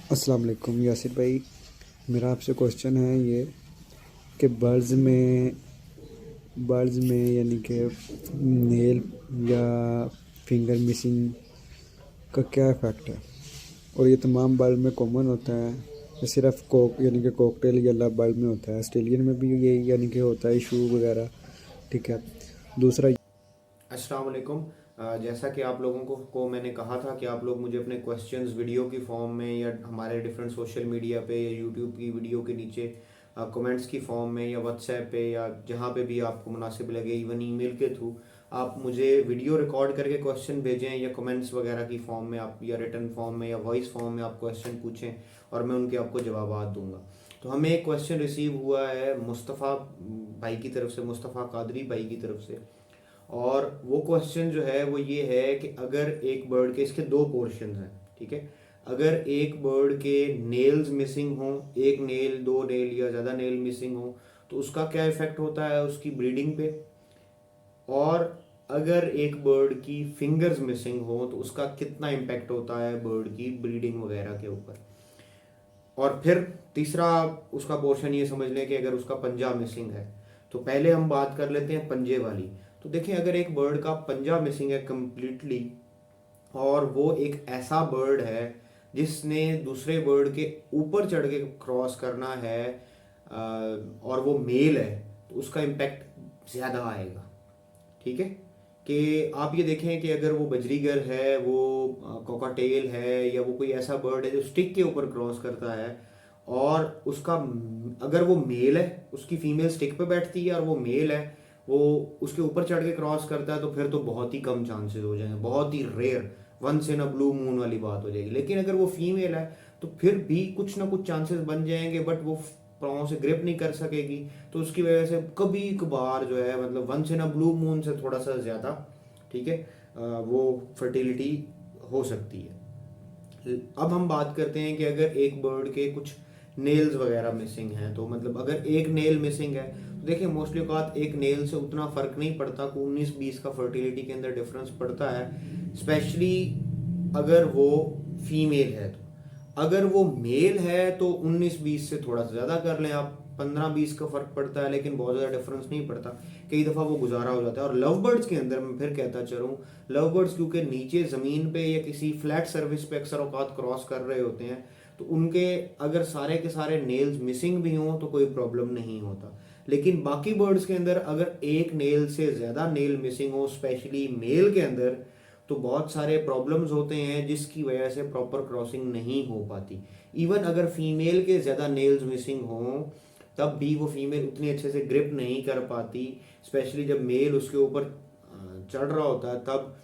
अस्सलाम वालेकुम यासिर भाई, मेरा आपसे क्वेश्चन है ये कि बर्ड्स में यानी कि नेल या फिंगर मिसिंग का क्या इफ़ेक्ट है, और ये तमाम बर्ड में कॉमन होता है या सिर्फ यानी कि कॉकटेल या लव बर्ड में होता है? ऑस्ट्रेलियन में भी यही यानी कि होता है इशू वगैरह, ठीक है। दूसरा, अस्सलाम वालेकुम। जैसा कि आप लोगों को मैंने कहा था कि आप लोग मुझे अपने क्वेश्चंस वीडियो की फॉर्म में या हमारे डिफरेंट सोशल मीडिया पे या यूट्यूब की वीडियो के नीचे कमेंट्स की फॉर्म में या व्हाट्सएप पे या जहाँ पे भी आपको मुनासिब लगे, इवन ईमेल के थ्रू आप मुझे वीडियो रिकॉर्ड करके क्वेश्चन भेजें या कमेंट्स वगैरह की फॉर्म में आप या रिटन फॉर्म में या वॉइस फॉर्म में आप क्वेश्चन पूछें और मैं उनके आपको जवाब दूंगा। तो हमें एक क्वेश्चन रिसीव हुआ है मुस्तफ़ा भाई की तरफ से, मुस्तफ़ा कादरी भाई की तरफ से, और वो क्वेश्चन जो है वो ये है कि अगर एक बर्ड के, इसके दो पोर्शन हैं, ठीक है, अगर एक बर्ड के नेल्स मिसिंग हो, एक नेल, दो नेल या ज़्यादा नेल मिसिंग हो, तो उसका क्या इफेक्ट होता है उसकी ब्रीडिंग पे, और अगर एक बर्ड की फिंगर्स मिसिंग हो तो उसका कितना इम्पैक्ट होता है बर्ड की ब्रीडिंग वगैरह के ऊपर। और फिर तीसरा उसका पोर्शन ये समझ लें कि अगर उसका पंजा मिसिंग है। तो पहले हम बात कर लेते हैं पंजे वाली। तो देखें, अगर एक बर्ड का पंजा मिसिंग है कम्प्लीटली और वो एक ऐसा बर्ड है जिसने दूसरे बर्ड के ऊपर चढ़ के क्रॉस करना है और वो मेल है, तो उसका इम्पैक्ट ज़्यादा आएगा। ठीक है, कि आप ये देखें कि अगर वो बजरीगर है, वो कोकाटेल है, या वो कोई ऐसा बर्ड है जो स्टिक के ऊपर क्रॉस करता है और उसका, अगर वो मेल है, उसकी फीमेल स्टिक पे बैठती है और वो मेल है, वो उसके ऊपर चढ़ के क्रॉस करता है, तो फिर तो बहुत ही कम चांसेस हो जाएंगे, बहुत ही rare, once in a blue moon वाली बात हो जाएगी। लेकिन अगर वो फीमेल है तो फिर भी कुछ ना कुछ चांसेस बन जाएंगे, बट वो पाँव से ग्रिप नहीं कर सकेगी, तो उसकी वजह से कभी कभार जो है, मतलब once in a blue moon से थोड़ा सा ज़्यादा, ठीक है, वो फर्टिलिटी हो सकती है। अब हम बात करते हैं कि अगर एक बर्ड के कुछ नेल्स वगैरह मिसिंग हैं, तो मतलब अगर एक नेल मिसिंग है तो देखिए, मोस्टली औकात एक नेल से उतना फ़र्क नहीं पड़ता, को 19-20 का फर्टिलिटी के अंदर डिफरेंस पड़ता है, स्पेशली अगर वो फीमेल है। तो अगर वो मेल है तो 19-20 से थोड़ा सा ज़्यादा कर लें आप, 15-20 का फ़र्क पड़ता है, लेकिन बहुत ज़्यादा डिफरेंस नहीं पड़ता, कई दफ़ा वो गुजारा हो जाता है। और लव बर्ड्स के अंदर मैं फिर कहता चलूँ, लव बर्ड्स क्योंकि नीचे ज़मीन पे या किसी फ्लैट सर्विस पे अक्सर औकात क्रॉस कर रहे होते हैं, तो उनके अगर सारे के सारे नेल्स मिसिंग भी हों तो कोई प्रॉब्लम नहीं होता। लेकिन बाकी बर्ड्स के अंदर अगर एक नेल से ज़्यादा नेल मिसिंग हो, स्पेशली मेल के अंदर, तो बहुत सारे प्रॉब्लम्स होते हैं जिसकी वजह से प्रॉपर क्रॉसिंग नहीं हो पाती। इवन अगर फीमेल के ज़्यादा नेल्स मिसिंग हों तब भी वो फीमेल उतनी अच्छे से ग्रिप नहीं कर पाती, स्पेशली जब मेल उसके ऊपर चढ़ रहा होता है तब।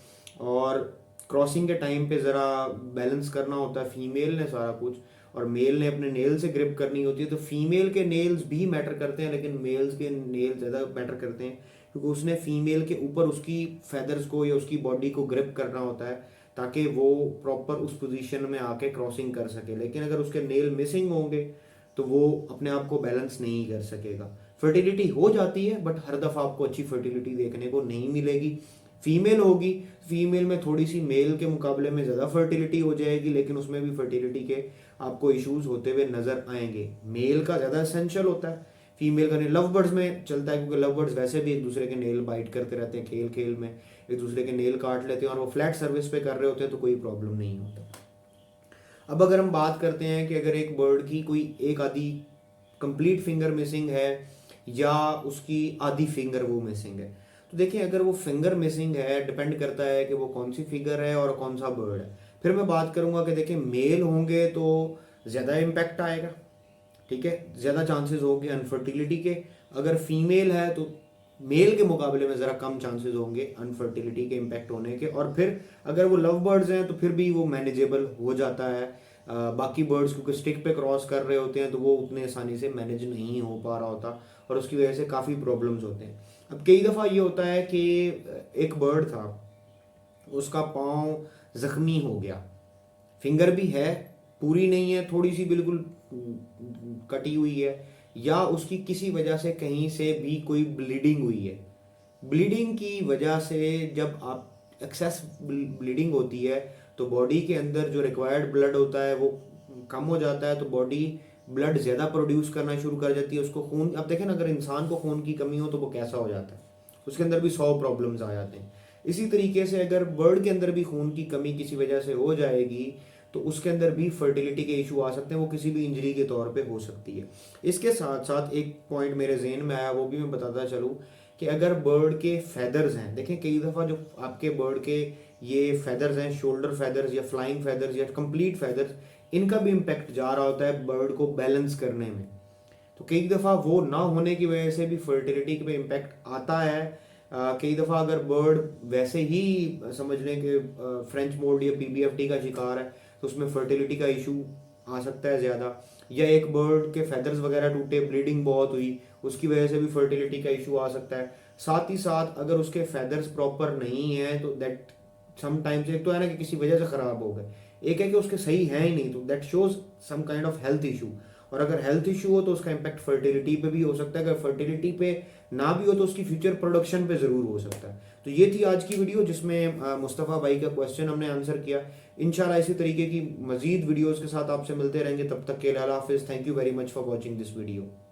और क्रॉसिंग के टाइम पे ज़रा बैलेंस करना होता है फीमेल ने सारा कुछ, और मेल ने अपने नेल से ग्रिप करनी होती है। तो फीमेल के नेल्स भी मैटर करते हैं, लेकिन मेल्स के नेल ज़्यादा मैटर करते हैं, क्योंकि उसने फीमेल के ऊपर उसकी फेदर्स को या उसकी बॉडी को ग्रिप करना होता है ताकि वो प्रॉपर उस पोजीशन में आके क्रॉसिंग कर सके। लेकिन अगर उसके नेल मिसिंग होंगे तो वो अपने आप को बैलेंस नहीं कर सकेगा। फर्टिलिटी हो जाती है, बट हर दफ़ा आपको अच्छी फर्टिलिटी देखने को नहीं मिलेगी। फीमेल होगी, फीमेल में थोड़ी सी मेल के मुकाबले में ज़्यादा फर्टिलिटी हो जाएगी, लेकिन उसमें भी फर्टिलिटी के आपको इश्यूज होते हुए नज़र आएंगे। मेल का ज़्यादा एसेंशियल होता है, फीमेल का नहीं। लव बर्ड्स में चलता है, क्योंकि लव बर्ड्स वैसे भी एक दूसरे के नेल बाइट करते रहते हैं, खेल खेल में एक दूसरे के नेल काट लेते हैं, और वो फ्लैट सर्विस पे कर रहे होते हैं तो कोई प्रॉब्लम नहीं होता। अब अगर हम बात करते हैं कि अगर एक बर्ड की कोई एक आधी कंप्लीट फिंगर मिसिंग है या उसकी आधी फिंगर वो मिसिंग है, तो देखिए, अगर वो फिंगर मिसिंग है, डिपेंड करता है कि वो कौन सी फिगर है और कौन सा बर्ड है। फिर मैं बात करूंगा कि देखिए, मेल होंगे तो ज़्यादा इम्पैक्ट आएगा, ठीक है, ज़्यादा चांसेस होंगे अनफर्टिलिटी के। अगर फीमेल है तो मेल के मुकाबले में ज़रा कम चांसेस होंगे अनफर्टिलिटी के इम्पैक्ट होने के। और फिर अगर वो लव बर्ड्स हैं तो फिर भी वो मैनेजेबल हो जाता है। बाकी बर्ड्स क्योंकि स्टिक पे क्रॉस कर रहे होते हैं तो वो उतने आसानी से मैनेज नहीं हो पा रहा होता, और उसकी वजह से काफ़ी प्रॉब्लम्स होते हैं। अब कई दफ़ा ये होता है कि एक बर्ड था, उसका पाँव ज़ख्मी हो गया, फिंगर भी है, पूरी नहीं है, थोड़ी सी बिल्कुल कटी हुई है, या उसकी किसी वजह से कहीं से भी कोई ब्लीडिंग हुई है। ब्लीडिंग की वजह से जब आप एक्सेस ब्लीडिंग होती है तो बॉडी के अंदर जो रिक्वायर्ड ब्लड होता है वो कम हो जाता है तो बॉडी ब्लड ज़्यादा प्रोड्यूस करना शुरू कर जाती है, उसको खून, अब देखें ना अगर इंसान को खून की कमी हो तो वो कैसा हो जाता है, उसके अंदर भी 100 प्रॉब्लम्स आ जाते हैं। इसी तरीके से अगर बर्ड के अंदर भी खून की कमी किसी वजह से हो जाएगी तो उसके अंदर भी फर्टिलिटी के इशू आ सकते हैं, वो किसी भी इंजरी के तौर पे हो सकती है। इसके साथ साथ एक पॉइंट मेरे जहन में आया, वो भी मैं बताता चलूँ कि अगर बर्ड के फेदर्स हैं, देखें कई दफ़ा जो आपके बर्ड के ये फेदर्स हैं, शोल्डर फेदर्स या फ्लाइंग फेदर्स या कंप्लीट फेदर्स, इनका भी इम्पेक्ट जा रहा होता है बर्ड को बैलेंस करने में। तो कई दफ़ा वो ना होने की वजह से भी फर्टिलिटी पे इम्पेक्ट आता है। कई दफ़ा अगर बर्ड वैसे ही समझ लें कि फ्रेंच मोल्ड या पीबीएफटी का शिकार है तो उसमें फर्टिलिटी का इशू आ सकता है ज़्यादा, या एक बर्ड के फेदर्स वगैरह टूटे, ब्लीडिंग बहुत हुई, उसकी वजह से भी फर्टिलिटी का इशू आ सकता है। साथ ही साथ अगर उसके फेदर्स प्रॉपर नहीं है तो दैट समटाइम्स, एक तो है ना कि किसी वजह से ख़राब हो गए, एक है कि उसके सही है ही नहीं, तो that shows some kind of health issue. और अगर हेल्थ इशू हो तो उसका इम्पैक्ट फर्टिलिटी पे भी हो सकता है, अगर फर्टिलिटी पे ना भी हो तो उसकी फ्यूचर प्रोडक्शन पे ज़रूर हो सकता है। तो ये थी आज की वीडियो जिसमें मुस्तफ़ा भाई का क्वेश्चन हमने आंसर किया। इंशाल्लाह इसी तरीके की मज़ीद वीडियोज़ के साथ आपसे मिलते रहेंगे, तब तक के लिए अल्लाह हाफिज़। Thank you very much for watching this video.